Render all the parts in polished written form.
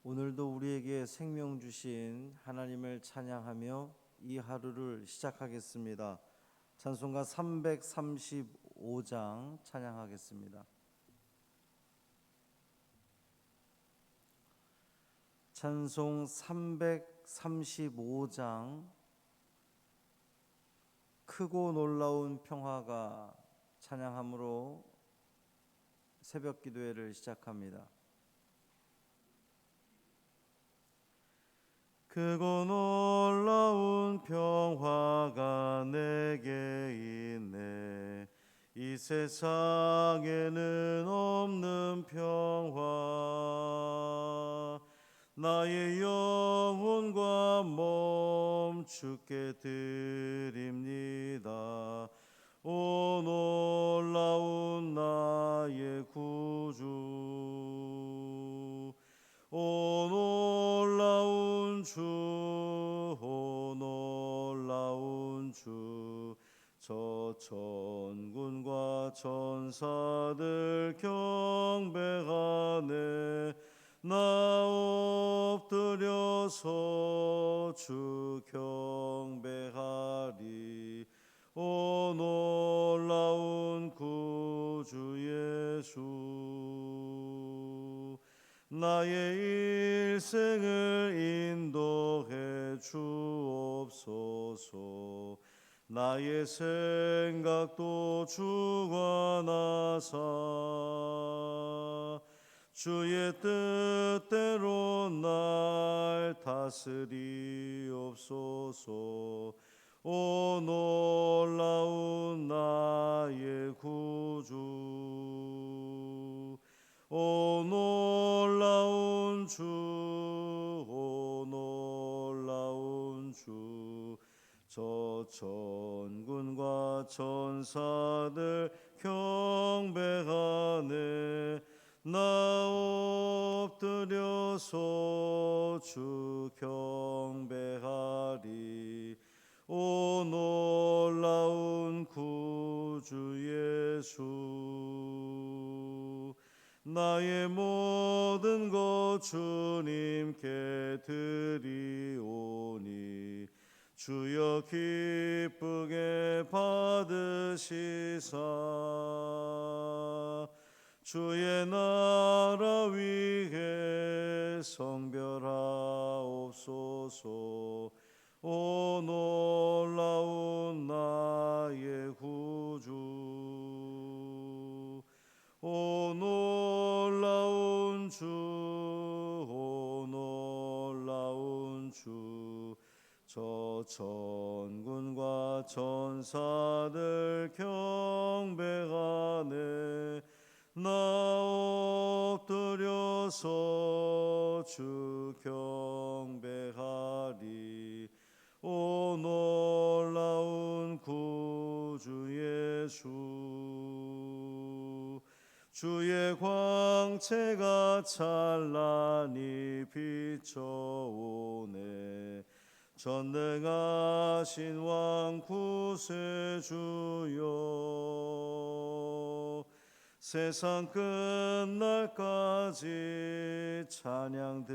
오늘도 우리에게 생명 주신 하나님을 찬양하며 이 하루를 시작하겠습니다. 찬송가 335장 찬양하겠습니다. 찬송 335장 크고 놀라운 평화가 찬양함으로 새벽 기도회를 시작합니다. 크고 놀라운 평화가 내게 있네. 이 세상에는 없는 평화. 나의 영혼과 몸 주께 드립니다. 오 놀라운 나의 구주. 오 놀라운 주, 오 놀라운 주. 저 천군과 천사들 경배하네. 나 엎드려서 주 경배하리. 오 놀라운 구주 예수. 나의 일생을 인도해 주옵소서. 나의 생각도 주관하사 주의 뜻대로 날 다스리옵소서. 오 놀라운 나의 구주. 오 놀라운 주, 오 놀라운 주. 저 천군과 천사들 경배하네. 나 엎드려서 주 경배하리. 오 놀라운 구주 예수. 나의 모든 것 주님께 드리오니 주여 기쁘게 받으시사 주의 나라 위에 성별하옵소서. 오 놀라운 나의 구주. 오 놀라운 주, 오 놀라운 주. 저 천군과 천사들 경배하네. 나 엎드려서 주 경배하리. 오 놀라운 구주 예수. 주의 광채가 찬란히 비춰오네. 전능하신 왕 구세주여. 세상 끝날까지 찬양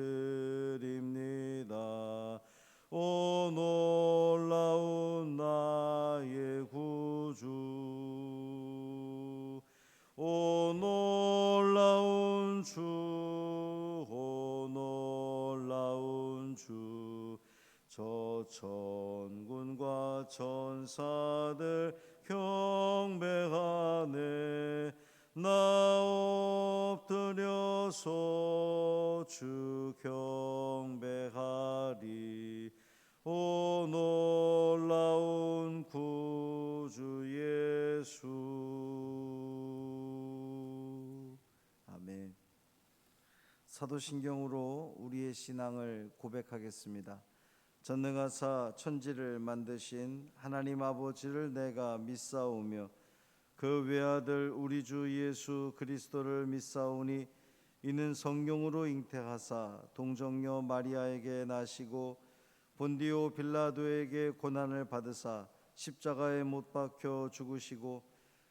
드립니다. 오 놀라운 나의 구주. 오 놀라운 주, 오 놀라운 주. 저 천군과 천사들 경배하네. 나 엎드려서 주 경배하리. 오 놀라운 구주 예수. 아멘. 사도신경으로 우리의 신앙을 고백하겠습니다. 전능하사 천지를 만드신 하나님 아버지를 내가 믿사오며 그 외아들 우리 주 예수 그리스도를 믿사오니 이는 성령으로 잉태하사 동정녀 마리아에게 나시고 본디오 빌라도에게 고난을 받으사 십자가에 못 박혀 죽으시고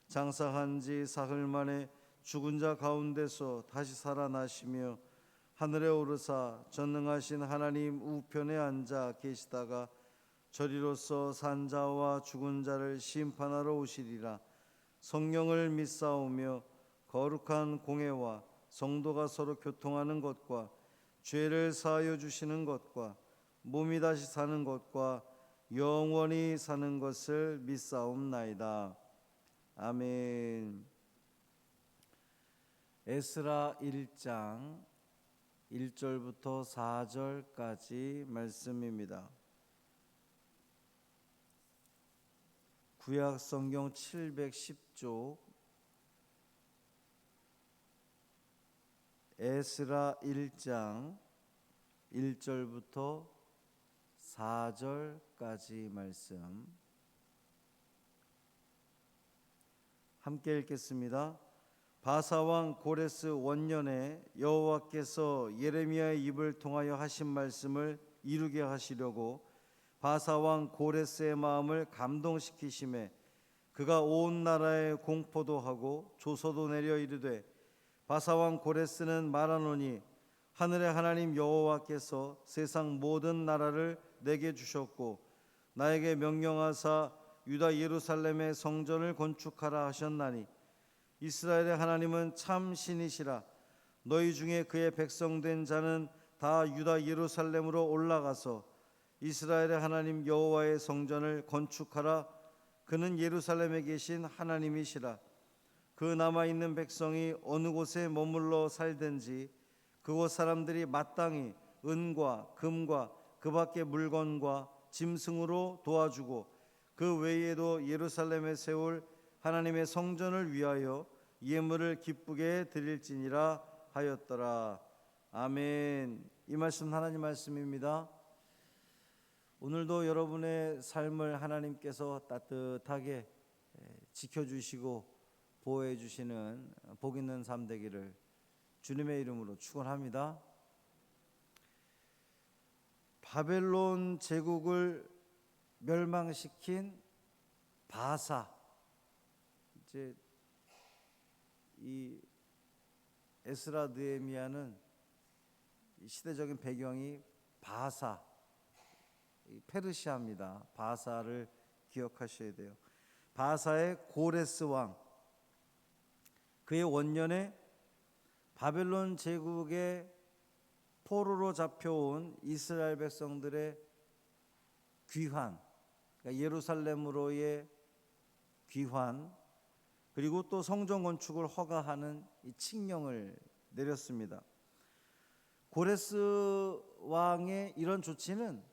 장사한 지 사흘 만에 죽은 자 가운데서 다시 살아나시며 하늘에 오르사 전능하신 하나님 우편에 앉아 계시다가 저리로서 산자와 죽은 자를 심판하러 오시리라. 성령을 믿사오며 거룩한 공회와 성도가 서로 교통하는 것과 죄를 사하여 주시는 것과 몸이 다시 사는 것과 영원히 사는 것을 믿사옵나이다. 아멘. 에스라 1장 1절부터 4절까지 말씀입니다. 구약 성경 710쪽 에스라 1장 1절부터 4절까지 말씀 함께 읽겠습니다. 바사왕 고레스 원년에 여호와께서 예레미야의 입을 통하여 하신 말씀을 이루게 하시려고 바사왕 고레스의 마음을 감동시키심에 그가 온 나라에 공포도 하고 조서도 내려 이르되 바사왕 고레스는 말하노니 하늘의 하나님 여호와께서 세상 모든 나라를 내게 주셨고 나에게 명령하사 유다 예루살렘의 성전을 건축하라 하셨나니 이스라엘의 하나님은 참 신이시라. 너희 중에 그의 백성된 자는 다 유다 예루살렘으로 올라가서 이스라엘의 하나님 여호와의 성전을 건축하라. 그는 예루살렘에 계신 하나님이시라. 그 남아있는 백성이 어느 곳에 머물러 살든지 그곳 사람들이 마땅히 은과 금과 그 밖의 물건과 짐승으로 도와주고 그 외에도 예루살렘에 세울 하나님의 성전을 위하여 예물을 기쁘게 드릴지니라 하였더라. 아멘. 이 말씀 하나님 말씀입니다. 오늘도 여러분의 삶을 하나님께서 따뜻하게 지켜주시고 보호해 주시는 복 있는 삶 되기를 주님의 이름으로 축원합니다. 바벨론 제국을 멸망시킨 바사, 이제 이 에스라 느헤미야는 시대적인 배경이 바사, 페르시아입니다. 바사를 기억하셔야 돼요. 바사의 고레스 왕, 그의 원년에 바벨론 제국의 포로로 잡혀온 이스라엘 백성들의 귀환, 그러니까 예루살렘으로의 귀환, 그리고 또 성전 건축을 허가하는 이 칙령을 내렸습니다. 고레스 왕의 이런 조치는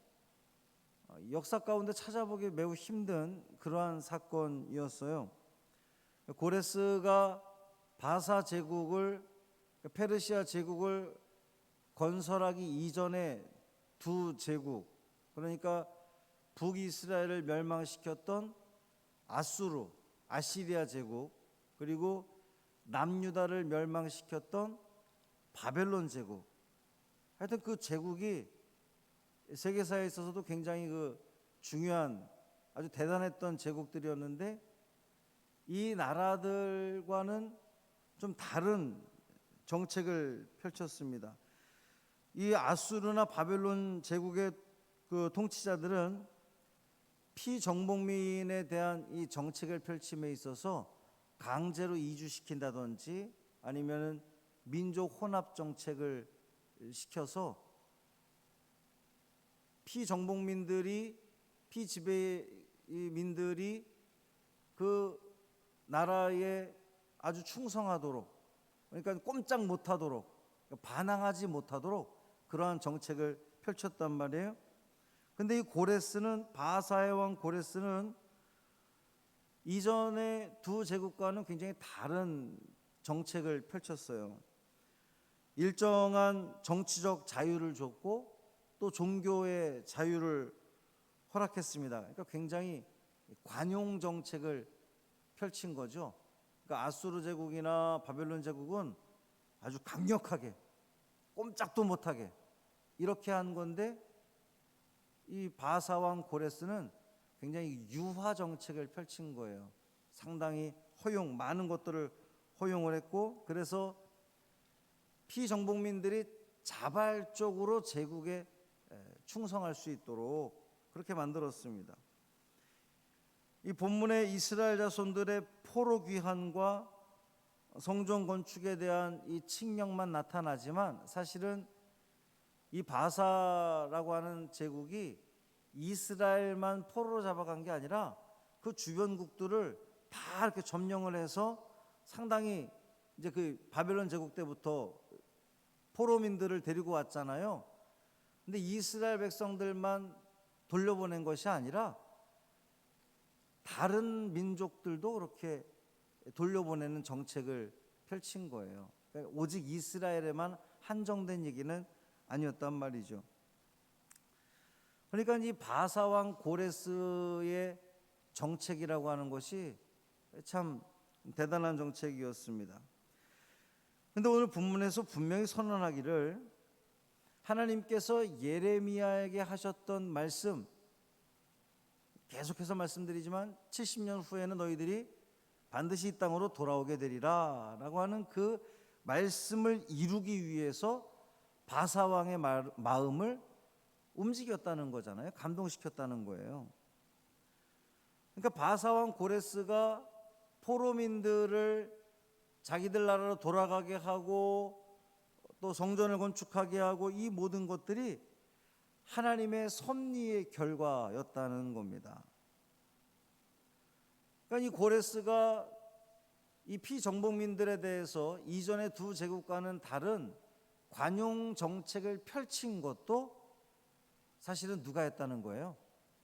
역사 가운데 찾아보기 매우 힘든 그러한 사건이었어요. 고레스가 바사 제국을, 페르시아 제국을 건설하기 이전에 두 제국, 그러니까 북이스라엘을 멸망시켰던 아수르, 아시리아 제국, 그리고 남유다를 멸망시켰던 바벨론 제국, 하여튼 그 제국이 세계사에 있어서도 굉장히 그 중요한 아주 대단했던 제국들이었는데 이 나라들과는 좀 다른 정책을 펼쳤습니다. 이 아수르나 바벨론 제국의 그 통치자들은 피정복민에 대한 이 정책을 펼침에 있어서 강제로 이주시킨다든지 아니면은 민족 혼합 정책을 시켜서 피정복민들이, 피지배민들이 그 나라에 아주 충성하도록, 그러니까 꼼짝 못하도록, 반항하지 못하도록 그러한 정책을 펼쳤단 말이에요. 근데 이 고레스는, 바사의 왕 고레스는 이전의 두 제국과는 굉장히 다른 정책을 펼쳤어요. 일정한 정치적 자유를 줬고 또 종교의 자유를 허락했습니다. 그러니까 굉장히 관용 정책을 펼친 거죠. 그러니까 아수르 제국이나 바벨론 제국은 아주 강력하게, 꼼짝도 못하게 이렇게 한 건데 이 바사 왕 고레스는 굉장히 유화 정책을 펼친 거예요. 상당히 많은 것들을 허용을 했고, 그래서 피정복민들이 자발적으로 제국에 충성할 수 있도록 그렇게 만들었습니다. 이 본문의 이스라엘 자손들의 포로 귀환과 성전 건축에 대한 이 칙령만 나타나지만 사실은 이 바사라고 하는 제국이 이스라엘만 포로로 잡아간 게 아니라 그 주변국들을 다 이렇게 점령을 해서 상당히 이제 그 바벨론 제국 때부터 포로민들을 데리고 왔잖아요. 근데 이스라엘 백성들만 돌려보낸 것이 아니라 다른 민족들도 그렇게 돌려보내는 정책을 펼친 거예요. 그러니까 오직 이스라엘에만 한정된 얘기는 아니었단 말이죠. 그러니까 이 바사 왕 고레스의 정책이라고 하는 것이 참 대단한 정책이었습니다. 그런데 오늘 본문에서 분명히 선언하기를 하나님께서 예레미야에게 하셨던 말씀, 계속해서 말씀드리지만 70년 후에는 너희들이 반드시 이 땅으로 돌아오게 되리라 라고 하는 그 말씀을 이루기 위해서 바사 왕의 마음을 움직였다는 거잖아요. 감동시켰다는 거예요. 그러니까 바사 왕 고레스가 포로민들을 자기들 나라로 돌아가게 하고 또 성전을 건축하게 하고 이 모든 것들이 하나님의 섭리의 결과였다는 겁니다. 그러니까 이 고레스가 이 피정복민들에 대해서 이전의 두 제국과는 다른 관용 정책을 펼친 것도 사실은 누가 했다는 거예요?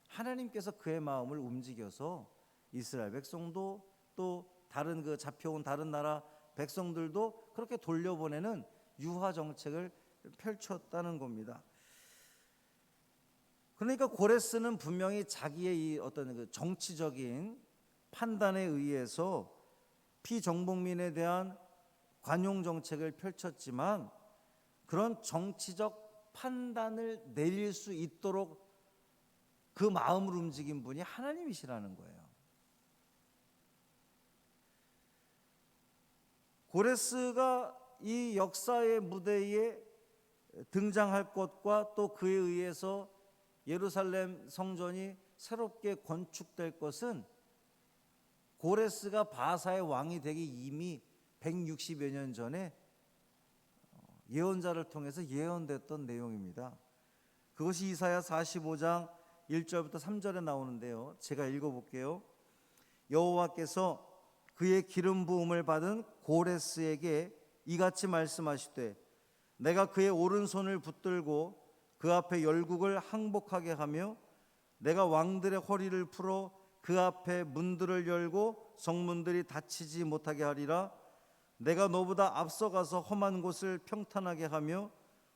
하나님께서 그의 마음을 움직여서 이스라엘 백성도 또 다른 그 잡혀온 다른 나라 백성들도 그렇게 돌려보내는 유화 정책을 펼쳤다는 겁니다. 그러니까 고레스는 분명히 자기의 이 어떤 그 정치적인 판단에 의해서 피정복민에 대한 관용 정책을 펼쳤지만 그런 정치적 판단을 내릴 수 있도록 그 마음을 움직인 분이 하나님이시라는 거예요. 고레스가 이 역사의 무대에 등장할 것과 또 그에 의해서 예루살렘 성전이 새롭게 건축될 것은 고레스가 바사의 왕이 되기 이미 160여 년 전에 예언자를 통해서 예언됐던 내용입니다. 그것이 이사야 45장 1절부터 3절에 나오는데요. 제가 읽어볼게요. 여호와께서 그의 기름 부음을 받은 고레스에게 이같이 말씀하시되 내가 그의 오른손을 붙들고 그 앞에 열국을 항복하게 하며 내가 왕들의 허리를 풀어 그 앞에 문들을 열고 성문들이 닫히지 못하게 하리라. 내가 너보다 앞서가서 험한 곳을 평탄하게 하며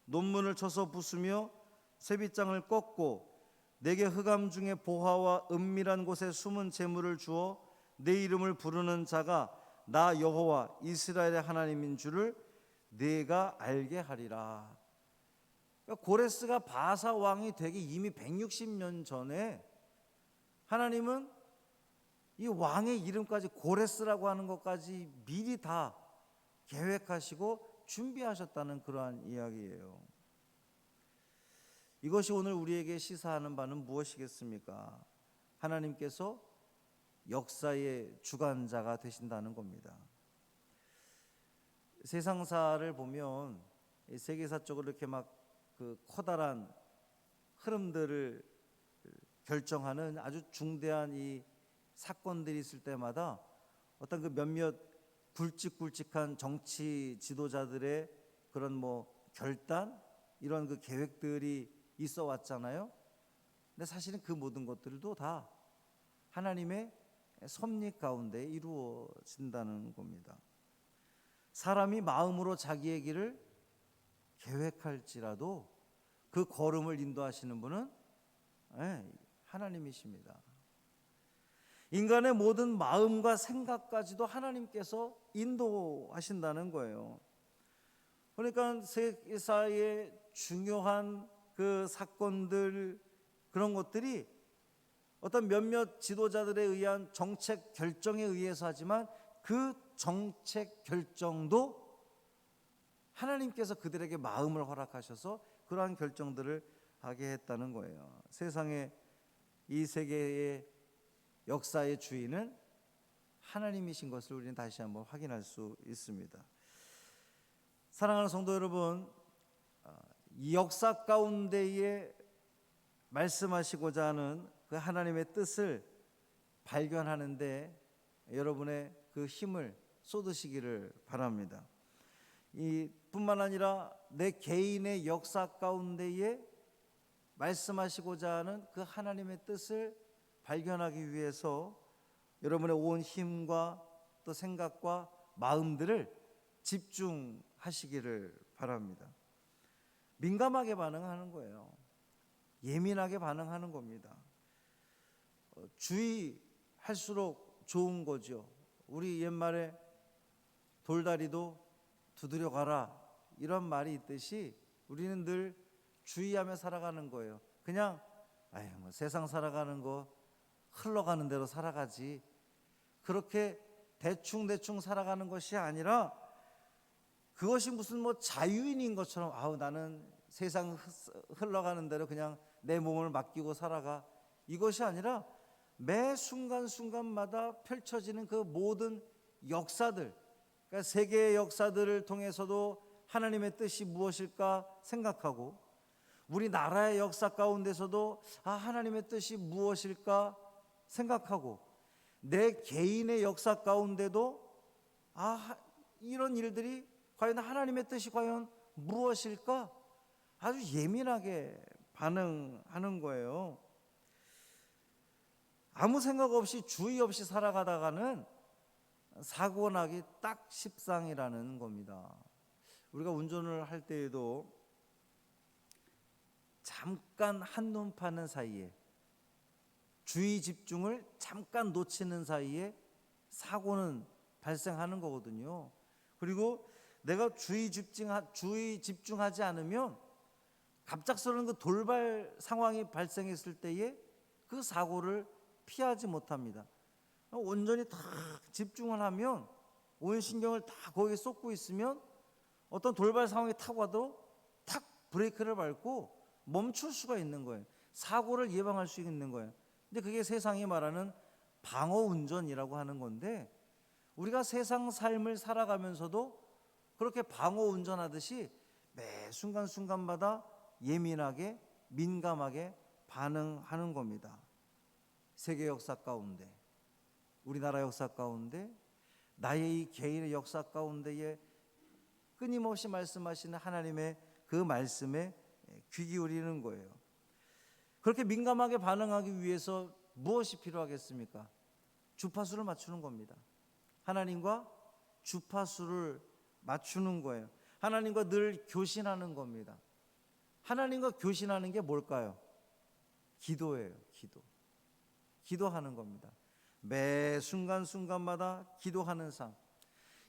논문을 쳐서 부수며 쇠빗장을 꺾고 내게 흑암 중에 보화와 은밀한 곳에 숨은 재물을 주어 내 이름을 부르는 자가 나 여호와 이스라엘의 하나님인 줄을 네가 알게 하리라. 그러니까 고레스가 바사 왕이 되기 이미 160년 전에 하나님은 이 왕의 이름까지 고레스라고 하는 것까지 미리 다 계획하시고 준비하셨다는 그러한 이야기예요. 이것이 오늘 우리에게 시사하는 바는 무엇이겠습니까? 하나님께서 역사의 주관자가 되신다는 겁니다. 세상사를 보면 세계사적으로 이렇게 막 그 커다란 흐름들을 결정하는 아주 중대한 이 사건들이 있을 때마다 어떤 그 몇몇 굵직굵직한 정치 지도자들의 그런 뭐 결단 이런 그 계획들이 있어 왔잖아요. 근데 사실은 그 모든 것들도 다 하나님의 섭리 가운데 이루어진다는 겁니다. 사람이 마음으로 자기의 길을 계획할지라도 그 걸음을 인도하시는 분은 하나님이십니다. 인간의 모든 마음과 생각까지도 하나님께서 인도하신다는 거예요. 그러니까 세계사의 중요한 그 사건들 그런 것들이 어떤 몇몇 지도자들에 의한 정책 결정에 의해서 하지만 그 정책 결정도 하나님께서 그들에게 마음을 허락하셔서 그러한 결정들을 하게 했다는 거예요. 세상의 이 세계의 역사의 주인은 하나님이신 것을 우리는 다시 한번 확인할 수 있습니다. 사랑하는 성도 여러분, 이 역사 가운데에 말씀하시고자 하는 그 하나님의 뜻을 발견하는데 여러분의 그 힘을 쏟으시기를 바랍니다. 이 뿐만 아니라 내 개인의 역사 가운데에 말씀하시고자 하는 그 하나님의 뜻을 발견하기 위해서 여러분의 온 힘과 또 생각과 마음들을 집중하시기를 바랍니다. 민감하게 반응하는 거예요. 예민하게 반응하는 겁니다. 주의할수록 좋은 거죠. 우리 옛말에 돌다리도 두드려 가라 이런 말이 있듯이 우리는 늘 주의하며 살아가는 거예요. 그냥 뭐 세상 살아가는 거 흘러가는 대로 살아가지, 그렇게 대충 살아가는 것이 아니라 그것이 무슨 뭐 자유인인 것처럼 나는 세상 흘러가는 대로 그냥 내 몸을 맡기고 살아가, 이것이 아니라 매 순간순간마다 펼쳐지는 그 모든 역사들, 그러니까 세계의 역사들을 통해서도 하나님의 뜻이 무엇일까 생각하고, 우리 나라의 역사 가운데서도 하나님의 뜻이 무엇일까 생각하고, 내 개인의 역사 가운데도 이런 일들이 과연 하나님의 뜻이 과연 무엇일까 아주 예민하게 반응하는 거예요. 아무 생각 없이 주의 없이 살아가다가는 사고 나기 딱 십상이라는 겁니다. 우리가 운전을 할 때에도 잠깐 한눈 파는 사이에, 주의 집중을 잠깐 놓치는 사이에 사고는 발생하는 거거든요. 그리고 내가 주의 집중하지 않으면 갑작스러운 그 돌발 상황이 발생했을 때에 그 사고를 피하지 못합니다. 온전히 다 집중을 하면, 온 신경을 다 거기에 쏟고 있으면 어떤 돌발 상황이 타고 와도 탁 브레이크를 밟고 멈출 수가 있는 거예요. 사고를 예방할 수 있는 거예요. 근데 그게 세상이 말하는 방어 운전이라고 하는 건데, 우리가 세상 삶을 살아가면서도 그렇게 방어 운전하듯이 매 순간순간마다 예민하게 민감하게 반응하는 겁니다. 세계 역사 가운데, 우리나라 역사 가운데, 나의 이 개인의 역사 가운데에 끊임없이 말씀하시는 하나님의 그 말씀에 귀 기울이는 거예요. 그렇게 민감하게 반응하기 위해서 무엇이 필요하겠습니까? 주파수를 맞추는 겁니다. 하나님과 주파수를 맞추는 거예요. 하나님과 늘 교신하는 겁니다. 하나님과 교신하는 게 뭘까요? 기도예요. 기도하는 겁니다. 매 순간순간마다 기도하는 삶.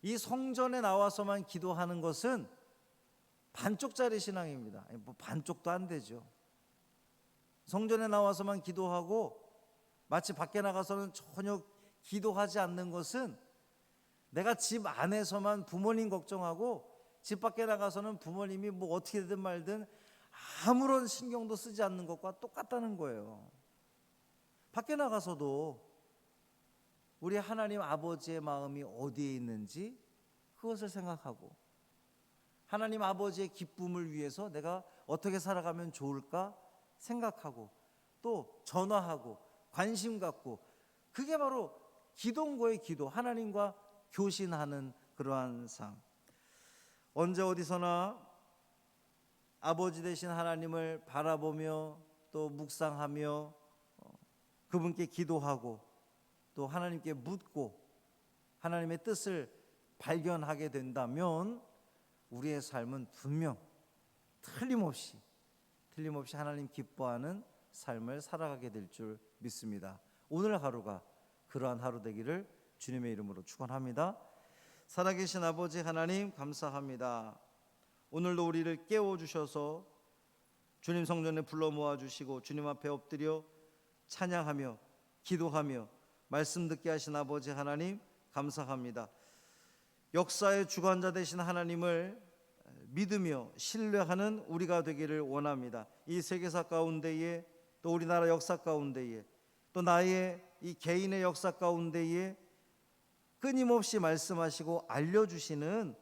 이 성전에 나와서만 기도하는 것은 반쪽짜리 신앙입니다. 반쪽도 안 되죠. 성전에 나와서만 기도하고 마치 밖에 나가서는 전혀 기도하지 않는 것은, 내가 집 안에서만 부모님 걱정하고 집 밖에 나가서는 부모님이 뭐 어떻게 되든 말든 아무런 신경도 쓰지 않는 것과 똑같다는 거예요. 밖에 나가서도 우리 하나님 아버지의 마음이 어디에 있는지 그것을 생각하고, 하나님 아버지의 기쁨을 위해서 내가 어떻게 살아가면 좋을까 생각하고, 또 전화하고 관심 갖고, 그게 바로 기도인 거예요. 기도, 하나님과 교신하는 그러한 삶. 언제 어디서나 아버지 되신 하나님을 바라보며 또 묵상하며 그분께 기도하고 또 하나님께 묻고 하나님의 뜻을 발견하게 된다면 우리의 삶은 분명 틀림없이 하나님 기뻐하는 삶을 살아가게 될 줄 믿습니다. 오늘 하루가 그러한 하루 되기를 주님의 이름으로 축원합니다. 살아계신 아버지 하나님 감사합니다. 오늘도 우리를 깨워주셔서 주님 성전에 불러 모아주시고 주님 앞에 엎드려 찬양하며 기도하며 말씀 듣게 하신 아버지 하나님 감사합니다. 역사의 주관자 되신 하나님을 믿으며 신뢰하는 우리가 되기를 원합니다. 이 세계사 가운데에, 또 우리나라 역사 가운데에, 또 나의 이 개인의 역사 가운데에 끊임없이 말씀하시고 알려주시는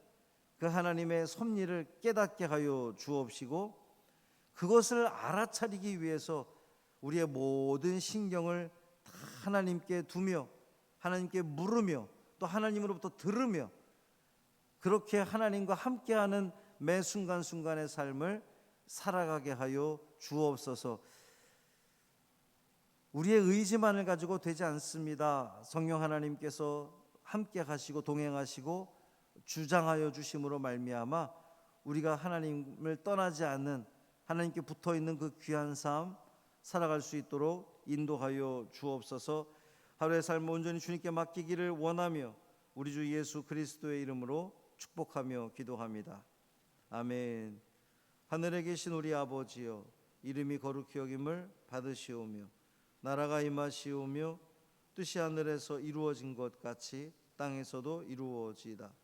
그 하나님의 섭리를 깨닫게 하여 주옵시고, 그것을 알아차리기 위해서 우리의 모든 신경을 다 하나님께 두며 하나님께 물으며 또 하나님으로부터 들으며 그렇게 하나님과 함께하는 매 순간순간의 삶을 살아가게 하여 주옵소서. 우리의 의지만을 가지고 되지 않습니다. 성령 하나님께서 함께 하시고 동행하시고 주장하여 주심으로 말미암아 우리가 하나님을 떠나지 않는, 하나님께 붙어있는 그 귀한 삶 살아갈 수 있도록 인도하여 주옵소서. 하루의 삶을 온전히 주님께 맡기기를 원하며 우리 주 예수 그리스도의 이름으로 축복하며 기도합니다. 아멘. 하늘에 계신 우리 아버지여, 이름이 거룩히 여김을 받으시오며 나라가 임하시오며 뜻이 하늘에서 이루어진 것 같이 땅에서도 이루어지이다.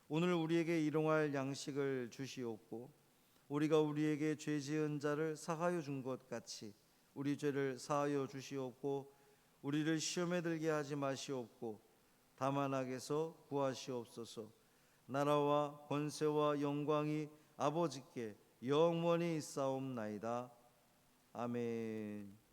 오늘 우리에게 일용할 양식을 주시옵고 우리가 우리에게 죄 지은 자를 사하여 준 것 같이 우리 죄를 사하여 주시옵고 우리를 시험에 들게 하지 마시옵고 다만 악에서 구하시옵소서. 나라와 권세와 영광이 아버지께 영원히 있사옵나이다. 아멘.